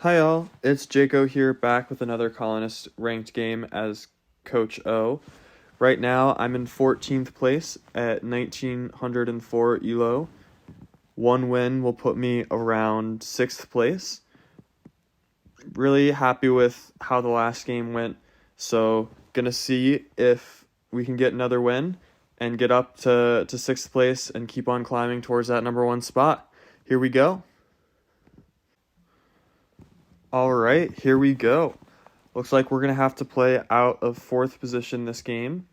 Hi all, it's Jaco here back with another Colonist ranked game as Coach O. Right now I'm in 14th place at 1904 elo. One win will put me around 6th place. Really happy with how the last game went, so gonna see if we can get another win and get up to 6th place and keep on climbing towards that number 1 spot. Here we go. All right, here we go. Looks like we're going to have to play out of 4th position this game.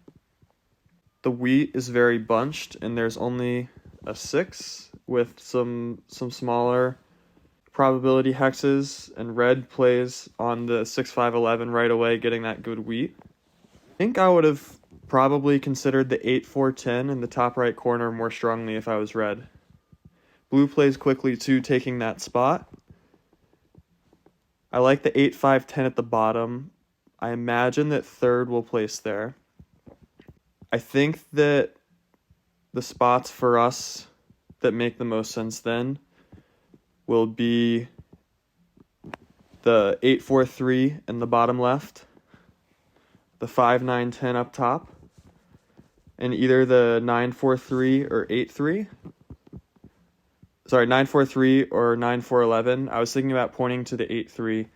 The wheat is very bunched, and there's only a 6 with some smaller probability hexes, and red plays on the 6-5-11 right away, getting that good wheat. I think I would have probably considered the 8-4-10 in the top right corner more strongly if I was red. Blue plays quickly too, taking that spot. I like the 8-5-10 at the bottom. I imagine that third will place there. I think that the spots for us that make the most sense then will be the 8-4-3 in the bottom left, the 5-9-10 up top, and either the 9-4-3 or 8-3. Sorry, 9-4-3 or 9-4-11. I was thinking about pointing to the 8-3,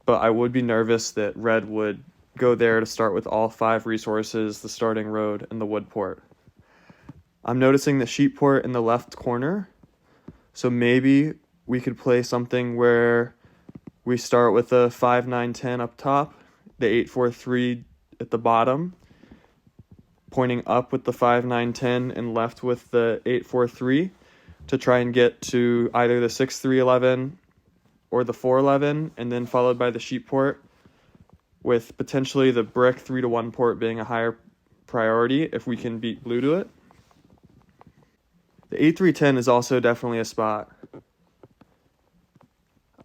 but I would be nervous that red would go there to start with all 5 resources, the starting road, and the wood port. I'm noticing the sheep port in the left corner, so maybe we could play something where we start with the 5-9-10 up top, the 8-4-3 at the bottom, pointing up with the 5-9-10 and left with the 8-4-3 to try and get to either the 6-3-11 or the 4-11, and then followed by the sheep port, with potentially the brick 3-1 port being a higher priority if we can beat blue to it. The 8-3-10 is also definitely a spot.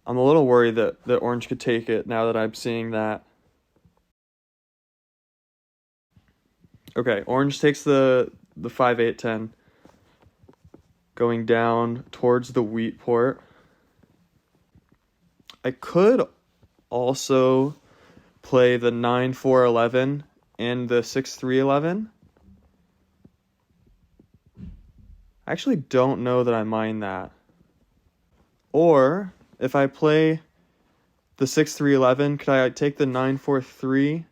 I'm a little worried that orange could take it now that I'm seeing that. Okay, orange takes the 5-8-10, going down towards the wheat port. I could also play the 9-4-11 and the 6-3-11. I actually don't know that I mind that. Or if I play the 6-3-11, could I take the 9-4-3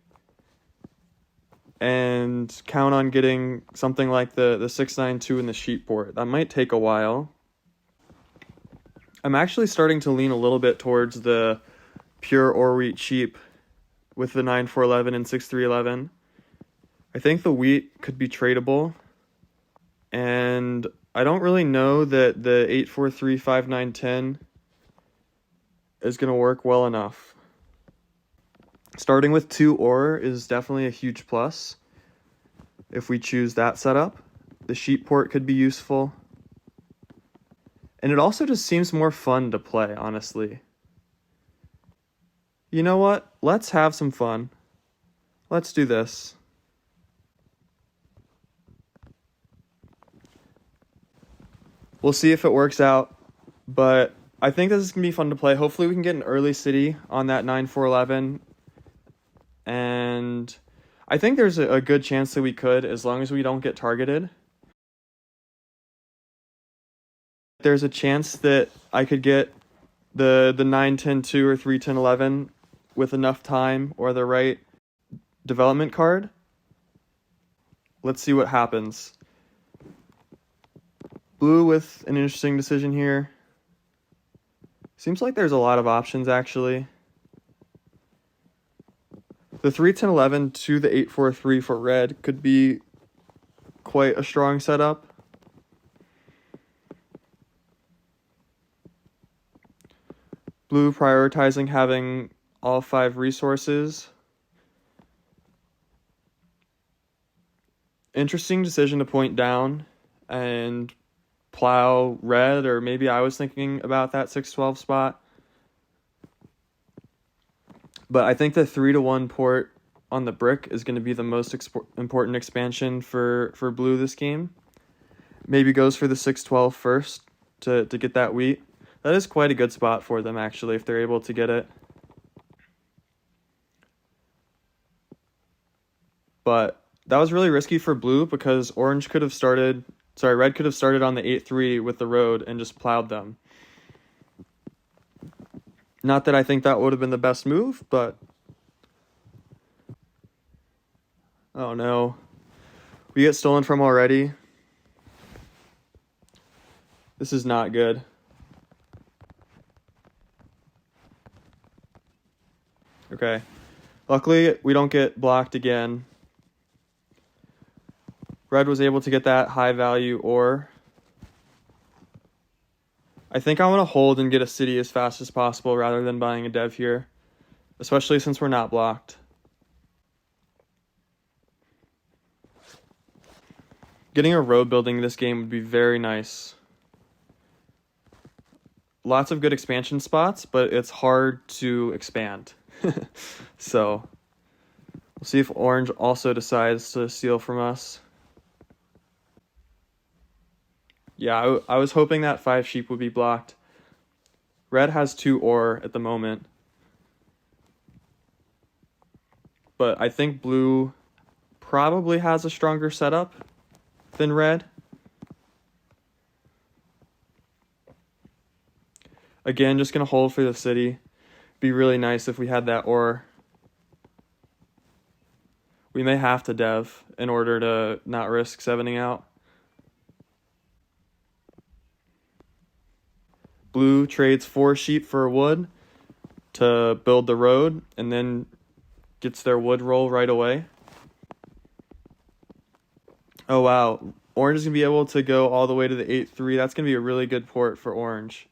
and count on getting something like the 6-9-2 in the sheep port? That might take a while. I'm actually starting to lean a little bit towards the pure or wheat sheep with the 9-4-11 and 6-3-11. I think the wheat could be tradable, and I don't really know that the 8-4-3 5-9-10 is going to work well enough. Starting with 2 or is definitely a huge plus if we choose that setup. The sheep port could be useful. And it also just seems more fun to play, honestly. You know what? Let's have some fun. Let's do this. We'll see if it works out, but I think this is going to be fun to play. Hopefully we can get an early city on that 9-4-11, and I think there's a good chance that we could, as long as we don't get targeted. There's a chance that I could get the 9-10-2 or 3-10-11 with enough time or the right development card. Let's see what happens. Blue with an interesting decision here. Seems like there's a lot of options, actually. The 3-10-11 to the 8-4-3 for red could be quite a strong setup. Blue prioritizing having all 5 resources. Interesting decision to point down and plow red, or maybe I was thinking about that 6-12 spot. But I think the 3-1 port on the brick is going to be the most important expansion for blue this game. Maybe goes for the 6-12 first to get that wheat. That is quite a good spot for them, actually, if they're able to get it. But that was really risky for blue because red could have started on the 8-3 with the road and just plowed them. Not that I think that would have been the best move, but... Oh no. We get stolen from already. This is not good. Okay. Luckily, we don't get blocked again. Red was able to get that high value ore. I think I want to hold and get a city as fast as possible rather than buying a dev here, especially since we're not blocked. Getting a road building in this game would be very nice. Lots of good expansion spots, but it's hard to expand. So, we'll see if orange also decides to steal from us. Yeah, I was hoping that 5 sheep would be blocked. Red has 2 ore at the moment. But I think blue probably has a stronger setup than red. Again, just going to hold for the city. Be really nice if we had that ore. We may have to dev in order to not risk 7ing out. Blue trades 4 sheep for wood to build the road and then gets their wood roll right away. Oh wow, orange is going to be able to go all the way to the 8-3. That's going to be a really good port for orange.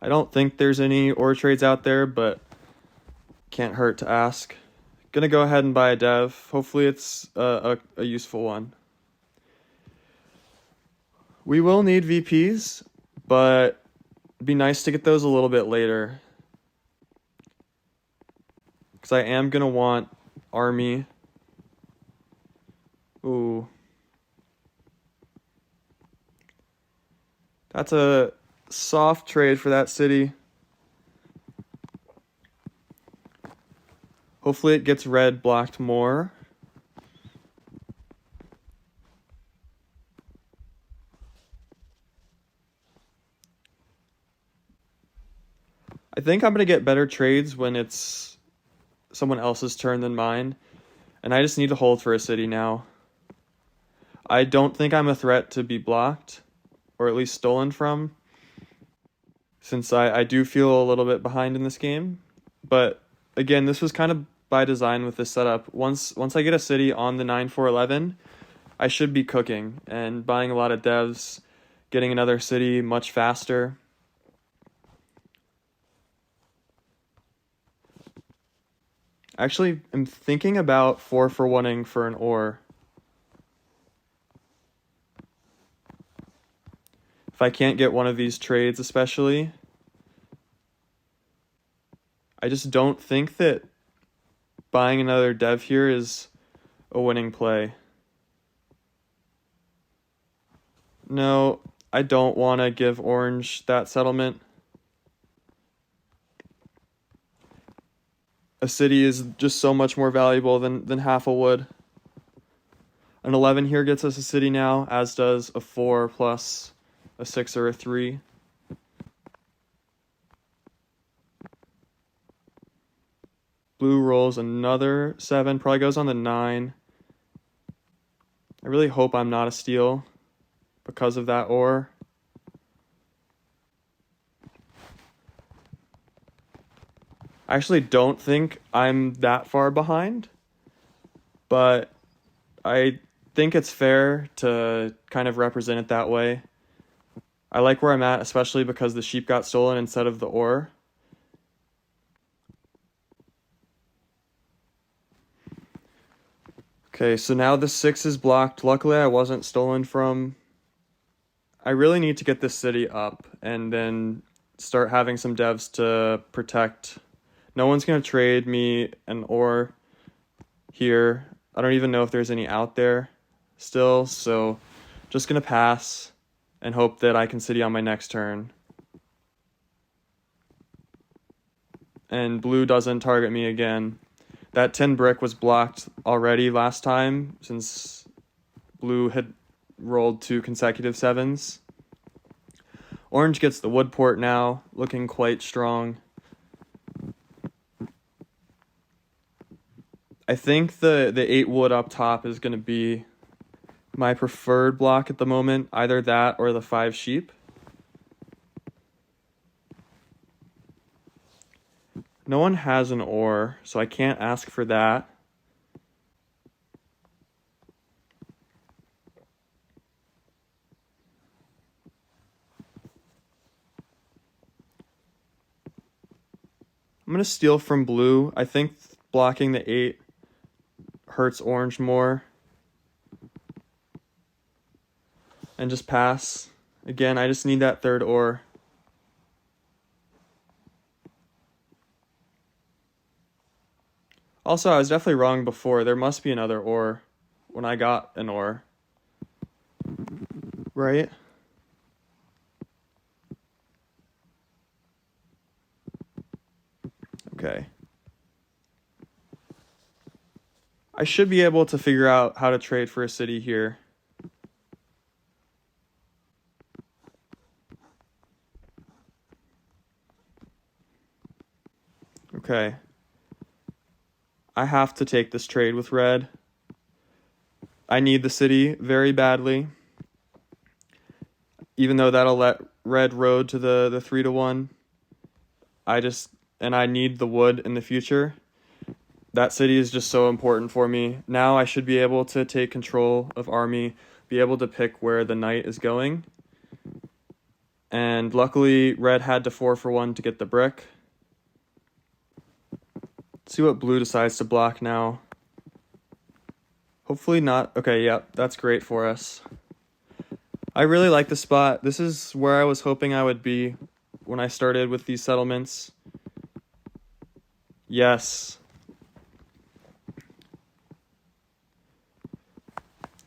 I don't think there's any ore trades out there, but can't hurt to ask. Gonna go ahead and buy a dev. Hopefully it's a useful one. We will need VPs, but it'd be nice to get those a little bit later. Because I am gonna want army. Ooh. That's a soft trade for that city. Hopefully it gets red blocked more. I think I'm going to get better trades when it's someone else's turn than mine. And I just need to hold for a city now. I don't think I'm a threat to be blocked, or at least stolen from, since I do feel a little bit behind in this game. But again, this was kind of by design with this setup. Once I get a city on the 9-4-11, I should be cooking and buying a lot of devs, getting another city much faster. Actually, I'm thinking about 4-for-1ing for an ore. If I can't get one of these trades especially, I just don't think that buying another dev here is a winning play. No, I don't want to give orange that settlement. A city is just so much more valuable than half a wood. An 11 here gets us a city now, as does a 4 plus a 6 or a 3. Blue rolls another 7, probably goes on the 9. I really hope I'm not a steal because of that ore. I actually don't think I'm that far behind, but I think it's fair to kind of represent it that way. I like where I'm at, especially because the sheep got stolen instead of the ore. Okay, so now the 6 is blocked. Luckily, I wasn't stolen from. I really need to get this city up and then start having some devs to protect. No one's going to trade me an ore here. I don't even know if there's any out there still, so just going to pass and hope that I can city on my next turn. And blue doesn't target me again. That 10 brick was blocked already last time since blue had rolled 2 consecutive 7s. Orange gets the wood port now, looking quite strong. I think the 8 wood up top is going to be my preferred block at the moment, either that or the 5 sheep. No one has an ore, so I can't ask for that. I'm going to steal from blue. I think blocking the 8 hurts orange more. And just pass. Again, I just need that 3rd ore. Also, I was definitely wrong before. There must be another ore when I got an ore. Right? Okay. I should be able to figure out how to trade for a city here. Okay. I have to take this trade with red. I need the city very badly. Even though that'll let red road to the 3-1. I need the wood in the future. That city is just so important for me. Now I should be able to take control of army, be able to pick where the knight is going. And luckily, red had to 4-for-1 to get the brick. Let's see what blue decides to block now. Hopefully not. Okay, yep, that's great for us. I really like the spot. This is where I was hoping I would be when I started with these settlements. Yes.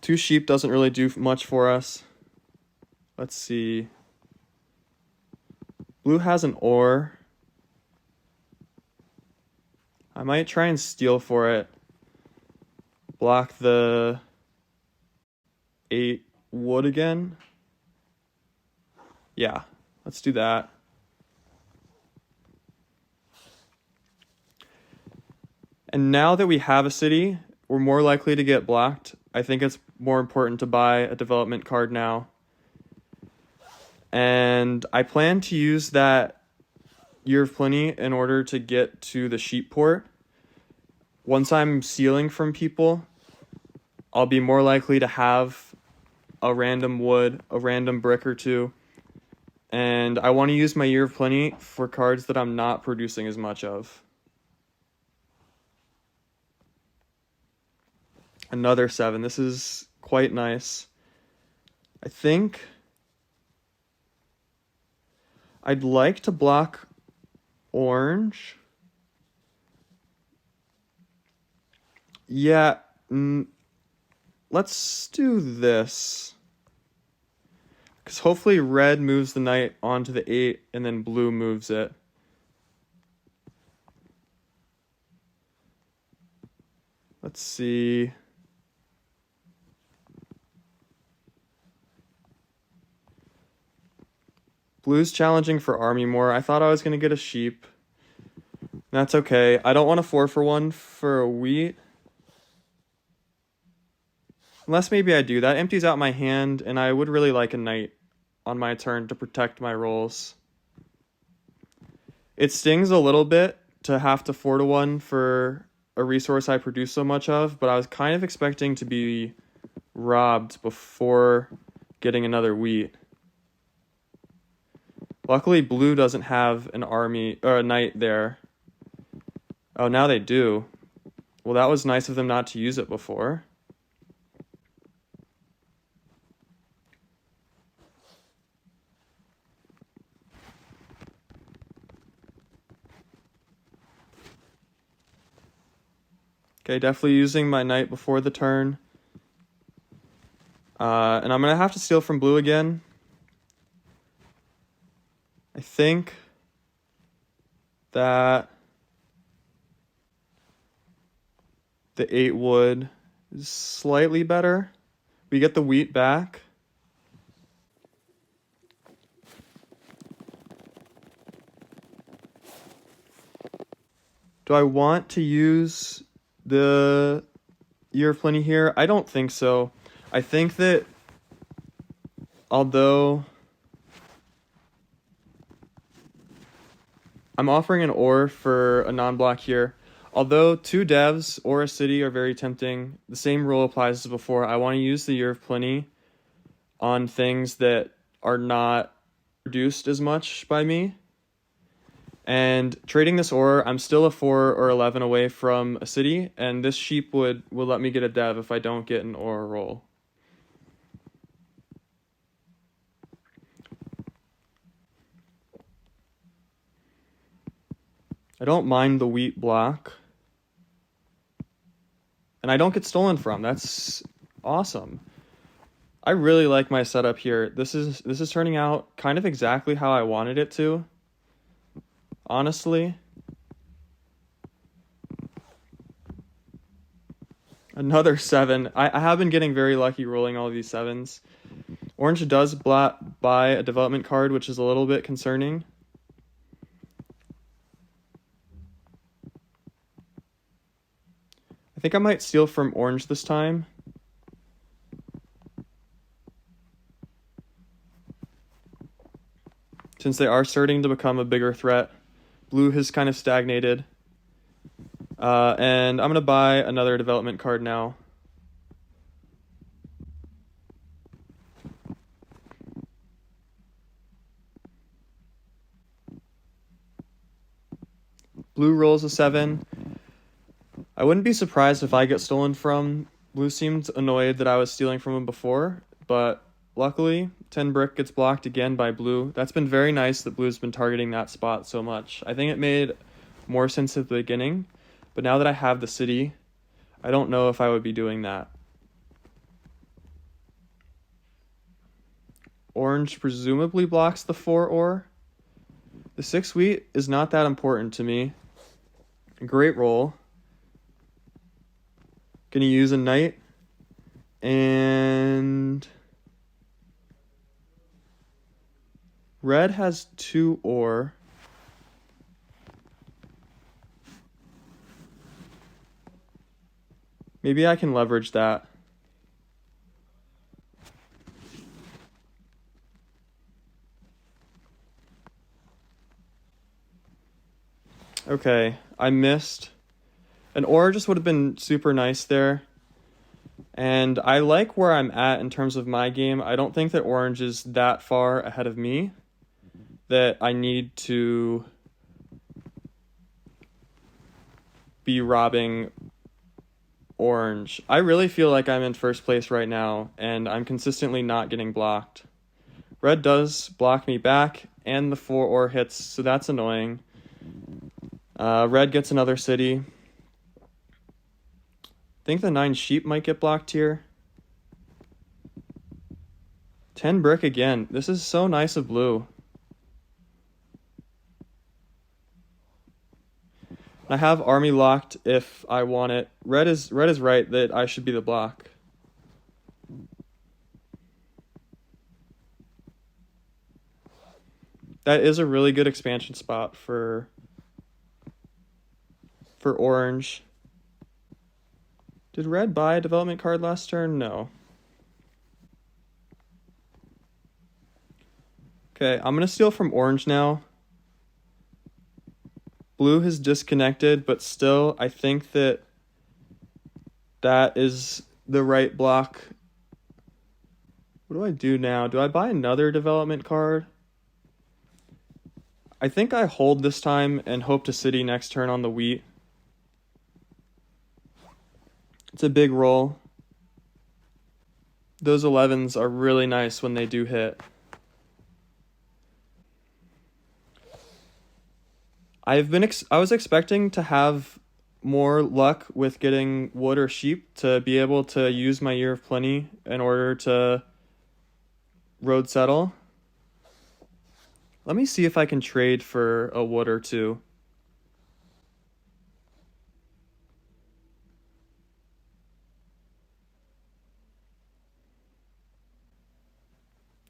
2 sheep doesn't really do much for us. Let's see. Blue has an ore. I might try and steal for it. Block the 8 wood again. Yeah, let's do that. And now that we have a city, we're more likely to get blocked. I think it's more important to buy a development card now. And I plan to use that Year of Plenty in order to get to the sheep port. Once I'm sealing from people, I'll be more likely to have a random wood, a random brick or 2. And I want to use my Year of Plenty for cards that I'm not producing as much of. Another 7. This is quite nice. I think I'd like to block orange. Yeah, let's do this. Because hopefully red moves the knight onto the 8 and then blue moves it. Let's see. Blue's challenging for army more. I thought I was going to get a sheep. That's okay. I don't want a 4-for-1 for a wheat. Unless maybe I do. That empties out my hand, and I would really like a knight on my turn to protect my rolls. It stings a little bit to have to 4-1 for a resource I produce so much of, but I was kind of expecting to be robbed before getting another wheat. Luckily, blue doesn't have an army or a knight there. Oh, now they do. Well, that was nice of them not to use it before. Okay, definitely using my knight before the turn. And I'm going to have to steal from blue again. think that the 8 wood is slightly better. We get the wheat back. Do I want to use the Year of Plenty here? I don't think so. I think that although I'm offering an ore for a non-block here, although 2 devs or a city are very tempting, the same rule applies as before. I want to use the Year of Plenty on things that are not produced as much by me. And trading this ore, I'm still a 4 or 11 away from a city, and this sheep will let me get a dev if I don't get an ore roll. I don't mind the wheat block. And I don't get stolen from. That's awesome. I really like my setup here. This is turning out kind of exactly how I wanted it to. Honestly. Another 7. I have been getting very lucky rolling all these 7s. Orange does buy a development card, which is a little bit concerning. I think I might steal from orange this time. Since they are starting to become a bigger threat. Blue has kind of stagnated. And I'm going to buy another development card now. Blue rolls a 7. I wouldn't be surprised if I get stolen from. Blue seemed annoyed that I was stealing from him before, but luckily 10 brick gets blocked again by blue. That's been very nice that blue's been targeting that spot so much. I think it made more sense at the beginning, but now that I have the city, I don't know if I would be doing that. Orange presumably blocks the 4 ore. The 6 wheat is not that important to me. Great roll. Gonna use a knight. And red has 2 ore. Maybe I can leverage that. Okay, I missed. An ore just would have been super nice there. And I like where I'm at in terms of my game. I don't think that orange is that far ahead of me that I need to be robbing orange. I really feel like I'm in first place right now, and I'm consistently not getting blocked. Red does block me back, and the 4 ore hits, so that's annoying. Red gets another city. I think the 9 sheep might get blocked here. 10 brick again. This is so nice of blue. I have army locked if I want it. Red is right that I should be the block. That is a really good expansion spot for orange. Did red buy a development card last turn? No. Okay, I'm going to steal from orange now. Blue has disconnected, but still, I think that is the right block. What do I do now? Do I buy another development card? I think I hold this time and hope to city next turn on the wheat. It's a big roll. Those 11s are really nice when they do hit. I was expecting to have more luck with getting wood or sheep to be able to use my Year of Plenty in order to road settle. Let me see if I can trade for a wood or two.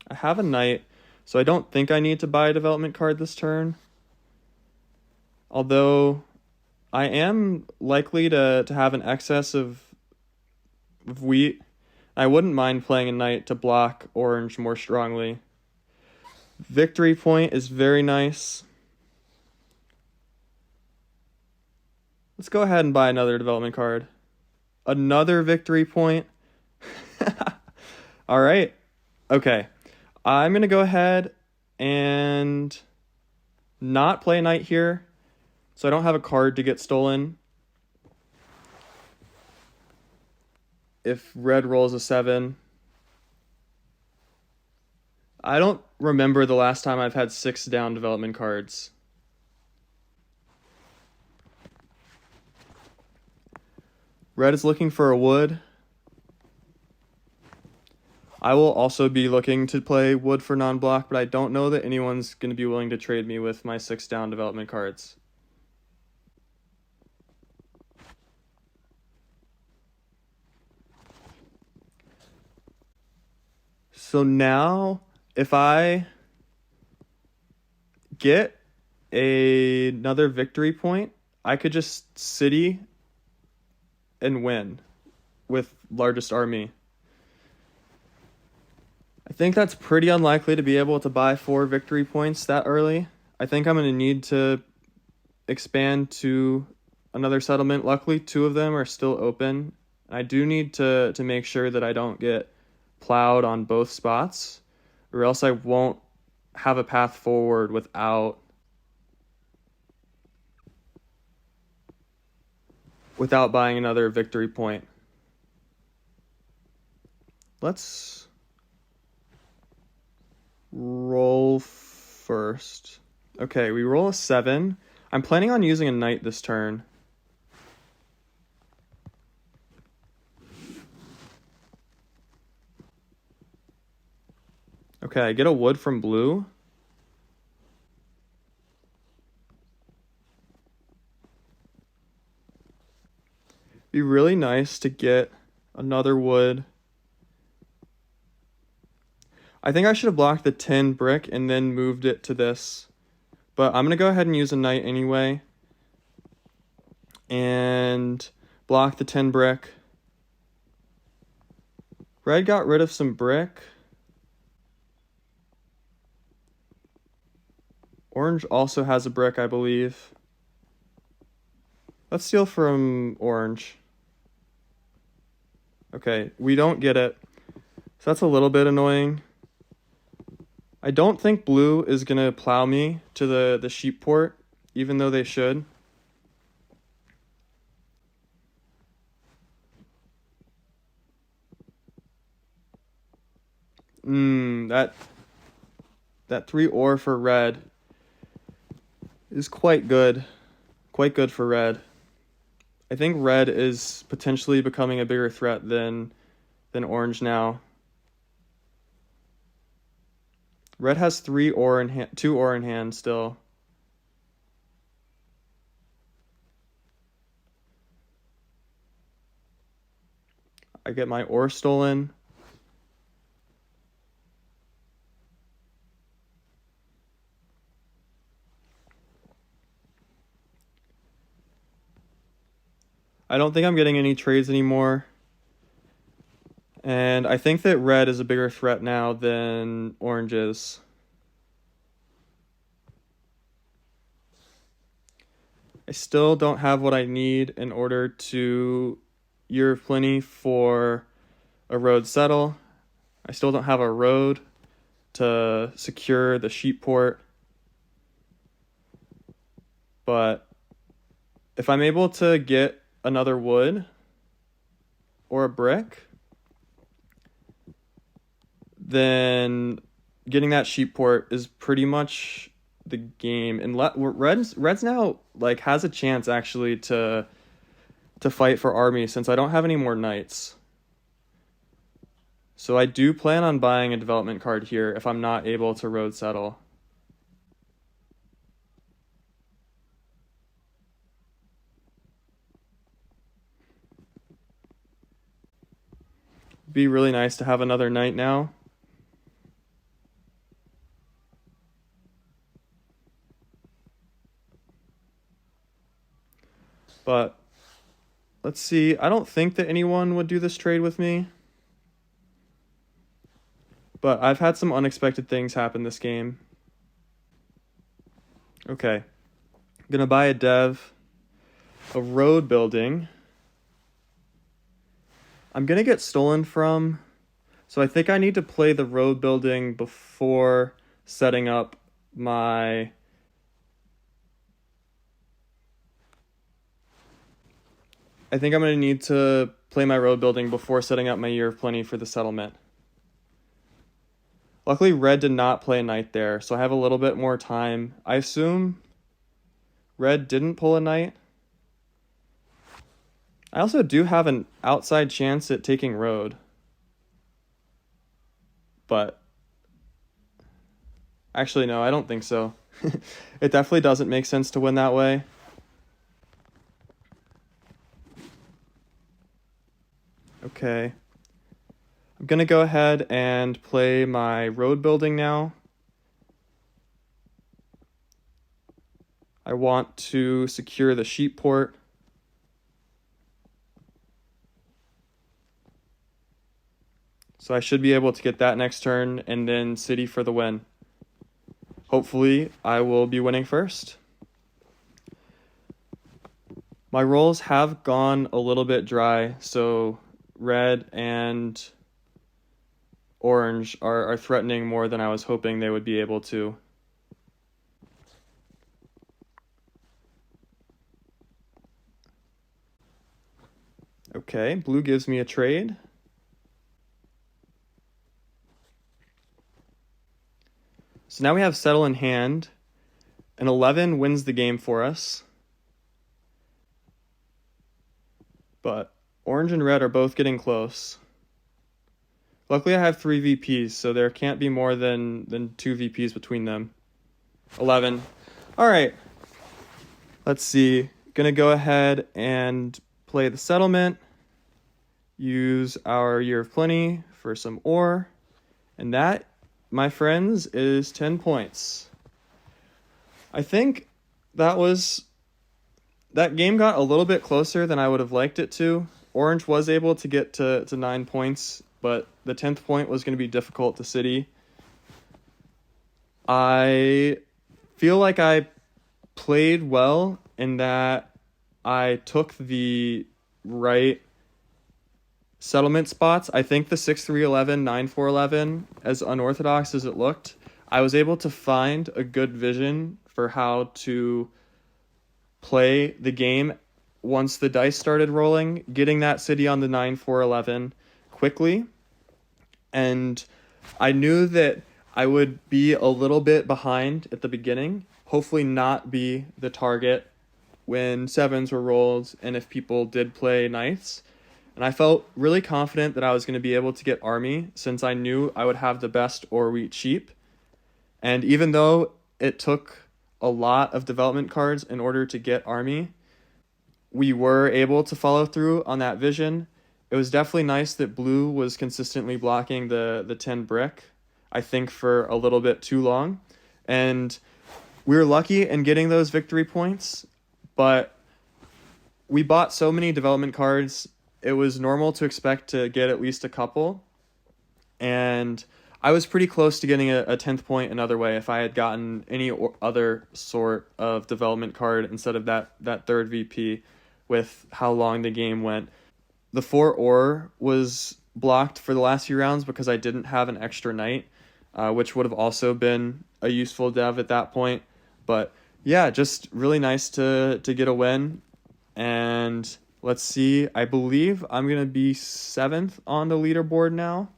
I have a knight, so I don't think I need to buy a development card this turn. Although I am likely to have an excess of wheat. I wouldn't mind playing a knight to block orange more strongly. Victory point is very nice. Let's go ahead and buy another development card. Another victory point. All right. Okay. I'm going to go ahead and not play a knight here, so I don't have a card to get stolen. If red rolls a 7. I don't remember the last time I've had 6 down development cards. Red is looking for a wood. I will also be looking to play wood for non-block, but I don't know that anyone's going to be willing to trade me with my 6 down development cards. So now, if I get another victory point, I could just city and win with largest army. I think that's pretty unlikely to be able to buy 4 victory points that early. I think I'm going to need to expand to another settlement. Luckily, 2 of them are still open. I do need to make sure that I don't get plowed on both spots, or else I won't have a path forward without buying another victory point. Let's roll first. Okay, we roll a 7. I'm planning on using a knight this turn. Okay, I get a wood from blue. Be really nice to get another wood. I think I should have blocked the 10 brick and then moved it to this. But I'm going to go ahead and use a knight anyway. And block the 10 brick. Red got rid of some brick. Orange also has a brick, I believe. Let's steal from orange. Okay, we don't get it. So that's a little bit annoying. I don't think blue is going to plow me to the sheep port, even though they should. That 3 ore for red is quite good. Quite good for red. I think red is potentially becoming a bigger threat than orange now. Red has 3 ore in hand, 2 ore in hand still. I get my ore stolen. I don't think I'm getting any trades anymore. And I think that red is a bigger threat now than orange is. I still don't have what I need in order to Year of Plenty for a road settle. I still don't have a road to secure the sheep port. But if I'm able to get another wood or a brick, then getting that sheep port is pretty much the game. And Red's now like has a chance actually to fight for army since I don't have any more knights. So I do plan on buying a development card here if I'm not able to road settle. be really nice to have another knight now. But let's see. I don't think that anyone would do this trade with me. But I've had some unexpected things happen this game. Okay. I'm going to buy a dev, a road building. I'm going to get stolen from, so I think I need to play the road building before setting up my... I think I'm going to need to play my road building before setting up my Year of Plenty for the settlement. Luckily, red did not play a knight there, so I have a little bit more time. I assume red didn't pull a knight. I also do have an outside chance at taking road. But actually, no, I don't think so. It definitely doesn't make sense to win that way. Okay. I'm going to go ahead and play my road building now. I want to secure the sheep port. So I should be able to get that next turn and then city for the win. Hopefully, I will be winning first. My rolls have gone a little bit dry, so red and orange are threatening more than I was hoping they would be able to. Okay, blue gives me a trade. So now we have settle in hand. An 11 wins the game for us. But orange and red are both getting close. Luckily I have 3 VPs, so there can't be more than 2 VPs between them. 11. Alright. Let's see. Gonna go ahead and play the settlement. Use our Year of Plenty for some ore. And that, my friends, is 10 points. I think that game got a little bit closer than I would have liked it to. Orange was able to get to 9 points, but the 10th point was going to be difficult to city. I feel like I played well in that I took the right settlement spots. I think the 6-3-11, 9-4-11, as unorthodox as it looked, I was able to find a good vision for how to play the game once the dice started rolling, getting that city on the 9-4-11 quickly. And I knew that I would be a little bit behind at the beginning, hopefully not be the target when 7s were rolled and if people did play knights. And I felt really confident that I was going to be able to get army since I knew I would have the best or wheat sheep. And even though it took a lot of development cards in order to get army, we were able to follow through on that vision. It was definitely nice that blue was consistently blocking the 10 brick, I think for a little bit too long. And we were lucky in getting those victory points, but we bought so many development cards, it was normal to expect to get at least a couple. And I was pretty close to getting a 10th point another way if I had gotten any other sort of development card instead of that third VP with how long the game went. The 4 ore was blocked for the last few rounds because I didn't have an extra knight, which would have also been a useful dev at that point. But yeah, just really nice to get a win. And let's see, I believe I'm going to be 7th on the leaderboard now.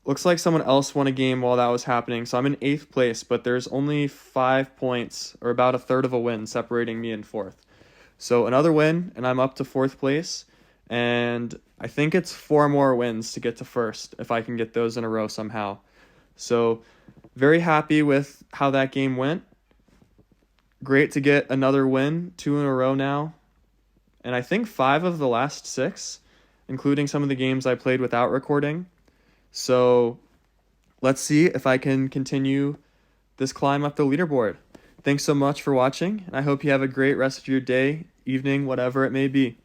Looks like someone else won a game while that was happening, so I'm in 8th place, but there's only 5 points, or about a third of a win, separating me and 4th. So another win, and I'm up to 4th place, and I think it's 4 more wins to get to 1st, if I can get those in a row somehow. So very happy with how that game went. Great to get another win, 2 in a row now. and I think 5 of the last 6, including some of the games I played without recording. So let's see if I can continue this climb up the leaderboard. Thanks so much for watching, and I hope you have a great rest of your day, evening, whatever it may be.